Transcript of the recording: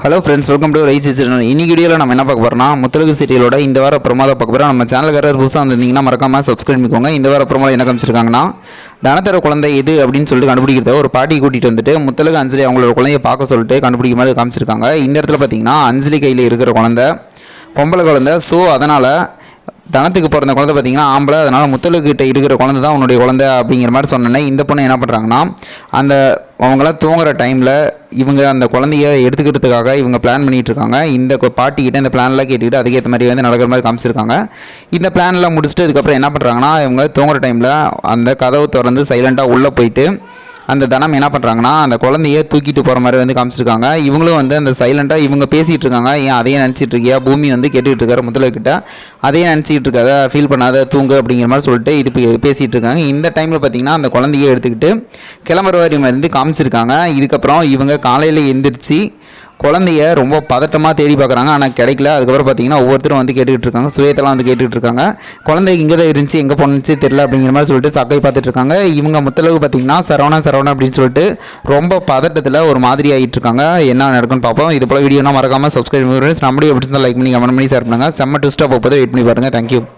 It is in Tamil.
Hello friends, welcome to rice serial. இன்னைக்கு வீடியோவில் நம்ம என்ன பார்க்க போகிறோம்னா, முத்தழகு சீரியலோட இந்த வார ப்ரோமோ பார்க்க போகிறோம். நம்ம சேனலுக்காரர் புதுசாக வந்திருந்தீங்கன்னா மறக்காமல் சப்ஸ்கிரைப் பண்ணிக்கோங்க. இந்த வார ப்ரோமோ என்ன காமிச்சிருக்காங்கன்னா, தனத்தர குழந்தை எது அப்படின்னு சொல்லிட்டு கண்டுபிடிக்கிறத ஒரு பாட்டி கூட்டிகிட்டு வந்துட்டு முத்தழகு அஞ்சலி அவங்களோட குழந்தைய பார்க்க சொல்லிட்டு கண்டுபிடிக்க மாதிரி காமிச்சிருக்காங்க. இந்த இடத்துல பார்த்தீங்கன்னா அஞ்சலி கையில் இருக்கிற குழந்தை பொம்பளை குழந்தை. ஸோ அதனால் தனத்துக்கு பிறந்த குழந்தை பார்த்திங்கன்னா ஆம்பளை, அதனால் முத்தழகிட்ட இருக்கிற குழந்தை தான் உன்னுடைய குழந்தை அப்படிங்கிற மாதிரி சொன்னேன்னே இந்த பொண்ணு என்ன பண்ணுறாங்கன்னா, அந்த அவங்களாம் தூங்குற டைமில் இவங்க அந்த குழந்தைய எடுத்துக்கிறதுக்காக இவங்க பிளான் பண்ணிகிட்டு இருக்காங்க. இந்த பாட்டிக்கிட்ட இந்த பிளான்லாம் கேட்டுக்கிட்டு அதுக்கேற்ற மாதிரி வந்து நடக்கிற மாதிரி காமிச்சிருக்காங்க. இந்த பிளான்லாம் முடிச்சுட்டு அதுக்கப்புறம் என்ன பண்ணுறாங்கன்னா, இவங்க தூங்குற டைமில் அந்த கதவு திறந்து சைலண்ட்டாக உள்ளே போயிட்டு அந்த தனம் என்ன பண்ணுறாங்கன்னா, அந்த குழந்தைய தூக்கிட்டு போகிற மாதிரி வந்து காமிச்சிருக்காங்க. இவங்களும் வந்து அந்த சைலண்ட்டாக இவங்க பேசிகிட்டு இருக்காங்க. ஏன் அதையே நினச்சிட்டு இருக்கியா, பூமி வந்து கேட்டுக்கிட்டு இருக்காரு முத்தழகிட்ட, அதையே நினச்சிக்கிட்டு இருக்காத, ஃபீல் பண்ணாத, தூங்கு அப்படிங்கிற மாதிரி சொல்லிட்டு இது பேசிகிட்டு இருக்காங்க. இந்த டைமில் பார்த்திங்கன்னா அந்த குழந்தைய எடுத்துக்கிட்டு கிளம்புற வரை வந்து காமிச்சிருக்காங்க. இதுக்கப்புறம் இவங்க காலையில் எந்திரிச்சு குழந்தைய ரொம்ப பதட்டமாக தேடி பார்க்குறாங்க, ஆனால் கிடைக்கல. அதுக்கப்புறம் பார்த்தீங்கன்னா ஒவ்வொருத்தரும் வந்து கேட்டுக்கிட்டு இருக்காங்க, சுயத்தெல்லாம் வந்து கேட்டுக்கிட்டு இருக்காங்க. குழந்தை இங்கே தான் இருந்துச்சு, எங்கே போணுச்சு தெரியல அப்படிங்கிற மாதிரி சொல்லிட்டு சக்கை பார்த்துட்டு இருக்காங்க. இவங்க முத்தழகு பார்த்தீங்கன்னா சரவணா அப்படின்னு சொல்லிட்டு ரொம்ப பதட்டத்தில் ஒரு மாதிரி ஆகிட்டு இருக்காங்க. என்ன நடக்குன்னு பார்ப்போம். இது போல் வீடியோனா மறக்காமல் சப்ஸ்கிரைப் பண்ணி நம்மளுடைய எப்படி லைக் பண்ணி கமெண்ட் பண்ணி ஷேர் பண்ணுங்கள். செம்ம ட்விஸ்ட்டாக போகுது, வெயிட் பண்ணி பாருங்கள். தேங்க்யூ.